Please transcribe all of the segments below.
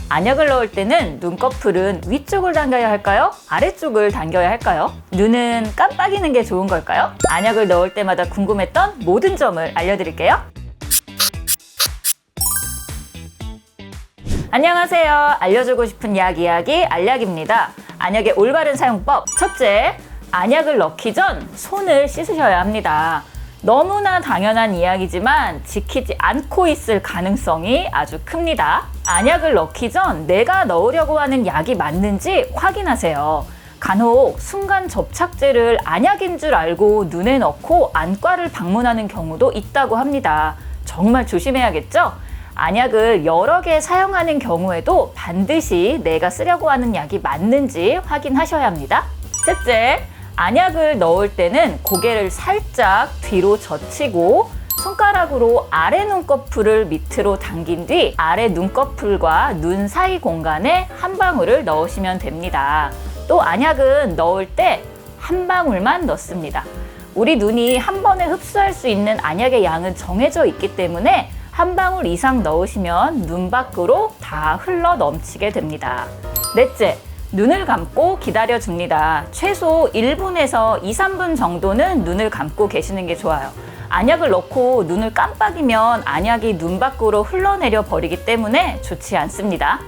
안약을 넣을 때는 눈꺼풀은 위쪽을 당겨야 할까요? 아래쪽을 당겨야 할까요? 눈은 깜빡이는 게 좋은 걸까요? 안약을 넣을 때마다 궁금했던 모든 점을 알려드릴게요. 안녕하세요. 알려주고 싶은 약 이야기 알약입니다. 안약의 올바른 사용법. 첫째, 안약을 넣기 전 손을 씻으셔야 합니다. 너무나 당연한 이야기지만 지키지 않고 있을 가능성이 아주 큽니다. 안약을 넣기 전 내가 넣으려고 하는 약이 맞는지 확인하세요. 간혹 순간 접착제를 안약인 줄 알고 눈에 넣고 안과를 방문하는 경우도 있다고 합니다. 정말 조심해야겠죠? 안약을 여러 개 사용하는 경우에도 반드시 내가 쓰려고 하는 약이 맞는지 확인하셔야 합니다. 셋째, 안약을 넣을 때는 고개를 살짝 뒤로 젖히고 손가락으로 아래 눈꺼풀을 밑으로 당긴 뒤 아래 눈꺼풀과 눈 사이 공간에 한 방울을 넣으시면 됩니다. 또 안약은 넣을 때 한 방울만 넣습니다. 우리 눈이 한 번에 흡수할 수 있는 안약의 양은 정해져 있기 때문에 한 방울 이상 넣으시면 눈 밖으로 다 흘러 넘치게 됩니다. 넷째, 눈을 감고 기다려줍니다. 최소 1분에서 2, 3분 정도는 눈을 감고 계시는 게 좋아요. 안약을 넣고 눈을 깜빡이면 안약이 눈 밖으로 흘러내려 버리기 때문에 좋지 않습니다.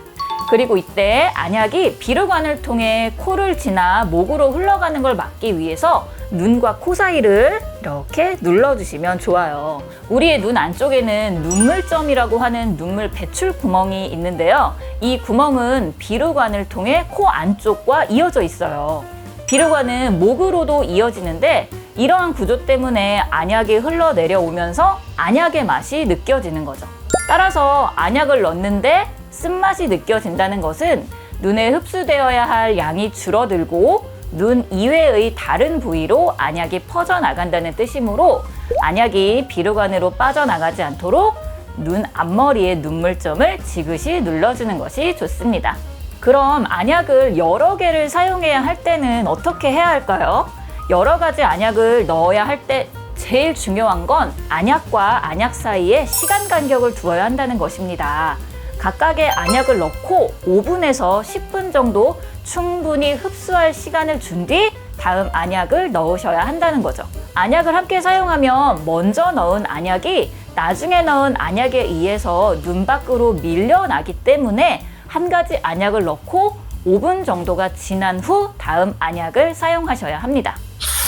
그리고 이때 안약이 비루관을 통해 코를 지나 목으로 흘러가는 걸 막기 위해서 눈과 코 사이를 이렇게 눌러주시면 좋아요. 우리의 눈 안쪽에는 눈물점이라고 하는 눈물 배출 구멍이 있는데요. 이 구멍은 비루관을 통해 코 안쪽과 이어져 있어요. 비루관은 목으로도 이어지는데 이러한 구조 때문에 안약이 흘러내려오면서 안약의 맛이 느껴지는 거죠. 따라서 안약을 넣는데 쓴맛이 느껴진다는 것은 눈에 흡수되어야 할 양이 줄어들고 눈 이외의 다른 부위로 안약이 퍼져나간다는 뜻이므로 안약이 비루관으로 빠져나가지 않도록 눈 앞머리의 눈물점을 지그시 눌러주는 것이 좋습니다. 그럼 안약을 여러 개를 사용해야 할 때는 어떻게 해야 할까요? 여러 가지 안약을 넣어야 할 때 제일 중요한 건 안약과 안약 사이에 시간 간격을 두어야 한다는 것입니다. 각각의 안약을 넣고 5분에서 10분 정도 충분히 흡수할 시간을 준 뒤 다음 안약을 넣으셔야 한다는 거죠. 안약을 함께 사용하면 먼저 넣은 안약이 나중에 넣은 안약에 의해서 눈 밖으로 밀려나기 때문에 한 가지 안약을 넣고 5분 정도가 지난 후 다음 안약을 사용하셔야 합니다.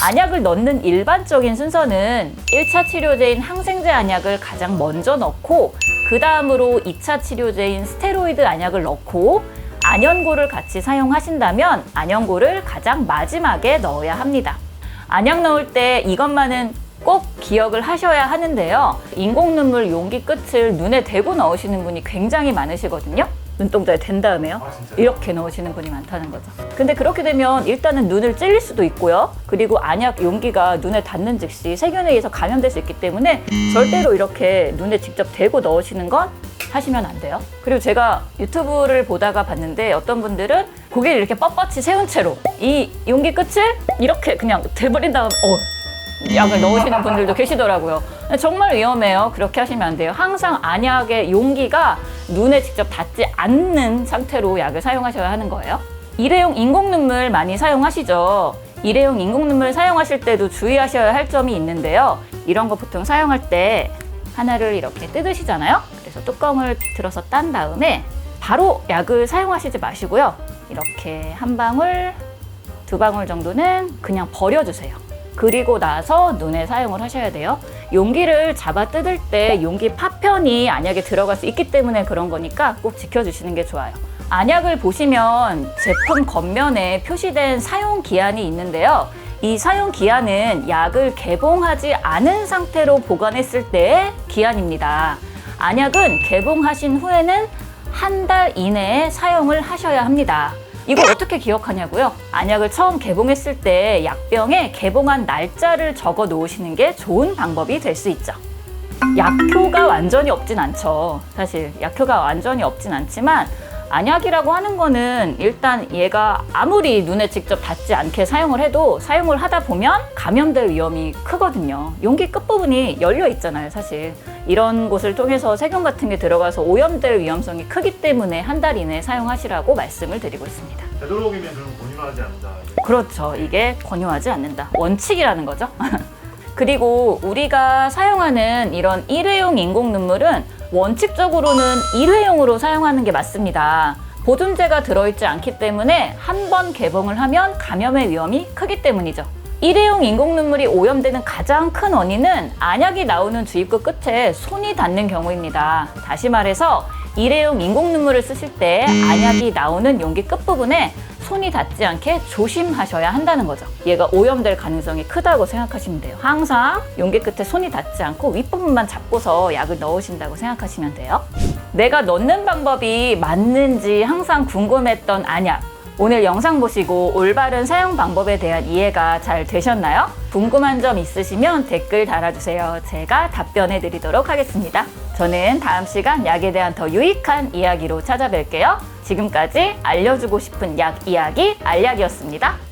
안약을 넣는 일반적인 순서는 1차 치료제인 항생제 안약을 가장 먼저 넣고 그 다음으로 2차 치료제인 스테로이드 안약을 넣고 안연고를 같이 사용하신다면 안연고를 가장 마지막에 넣어야 합니다. 안약 넣을 때 이것만은 꼭 기억을 하셔야 하는데요. 인공눈물 용기 끝을 눈에 대고 넣으시는 분이 굉장히 많으시거든요. 눈동자에 댄 다음에요. 이렇게 넣으시는 분이 많다는 거죠. 근데 그렇게 되면 일단은 눈을 찔릴 수도 있고요. 그리고 안약 용기가 눈에 닿는 즉시 세균에 의해서 감염될 수 있기 때문에 절대로 이렇게 눈에 직접 대고 넣으시는 건 하시면 안 돼요. 그리고 제가 유튜브를 보다가 봤는데 어떤 분들은 고개를 이렇게 뻣뻣이 세운 채로 이 용기 끝을 이렇게 그냥 대버린 다음에 약을 넣으시는 분들도 계시더라고요. 정말 위험해요. 그렇게 하시면 안 돼요. 항상 안약의 용기가 눈에 직접 닿지 않는 상태로 약을 사용하셔야 하는 거예요. 일회용 인공눈물 많이 사용하시죠? 일회용 인공눈물 사용하실 때도 주의하셔야 할 점이 있는데요. 이런 거 보통 사용할 때 하나를 이렇게 뜯으시잖아요. 그래서 뚜껑을 들어서 딴 다음에 바로 약을 사용하시지 마시고요. 이렇게 한 방울, 두 방울 정도는 그냥 버려주세요. 그리고 나서 눈에 사용을 하셔야 돼요. 용기를 잡아 뜯을 때 용기 파편이 안약에 들어갈 수 있기 때문에 그런 거니까 꼭 지켜주시는 게 좋아요. 안약을 보시면 제품 겉면에 표시된 사용 기한이 있는데요. 이 사용 기한은 약을 개봉하지 않은 상태로 보관했을 때의 기한입니다. 안약은 개봉하신 후에는 한 달 이내에 사용을 하셔야 합니다. 이걸 어떻게 기억하냐고요? 안약을 처음 개봉했을 때 약병에 개봉한 날짜를 적어 놓으시는 게 좋은 방법이 될 수 있죠. 약효가 완전히 없진 않죠. 사실 약효가 완전히 없진 않지만 안약이라고 하는 거는 일단 얘가 아무리 눈에 직접 닿지 않게 사용을 해도 사용을 하다 보면 감염될 위험이 크거든요. 용기 끝부분이 열려 있잖아요, 사실. 이런 곳을 통해서 세균 같은 게 들어가서 오염될 위험성이 크기 때문에 한 달 이내에 사용하시라고 말씀을 드리고 있습니다. 되도록이면 그럼 권유하지 않는다. 그렇죠. 이게 권유하지 않는다. 원칙이라는 거죠. 그리고 우리가 사용하는 이런 일회용 인공 눈물은 원칙적으로는 일회용으로 사용하는 게 맞습니다. 보존제가 들어있지 않기 때문에 한 번 개봉을 하면 감염의 위험이 크기 때문이죠. 일회용 인공 눈물이 오염되는 가장 큰 원인은 안약이 나오는 주입구 끝에 손이 닿는 경우입니다. 다시 말해서 일회용 인공 눈물을 쓰실 때 안약이 나오는 용기 끝부분에 손이 닿지 않게 조심하셔야 한다는 거죠. 얘가 오염될 가능성이 크다고 생각하시면 돼요. 항상 용기 끝에 손이 닿지 않고 윗부분만 잡고서 약을 넣으신다고 생각하시면 돼요. 내가 넣는 방법이 맞는지 항상 궁금했던 안약. 오늘 영상 보시고 올바른 사용 방법에 대한 이해가 잘 되셨나요? 궁금한 점 있으시면 댓글 달아주세요. 제가 답변해 드리도록 하겠습니다. 저는 다음 시간 약에 대한 더 유익한 이야기로 찾아뵐게요. 지금까지 알려주고 싶은 약 이야기 알약이었습니다.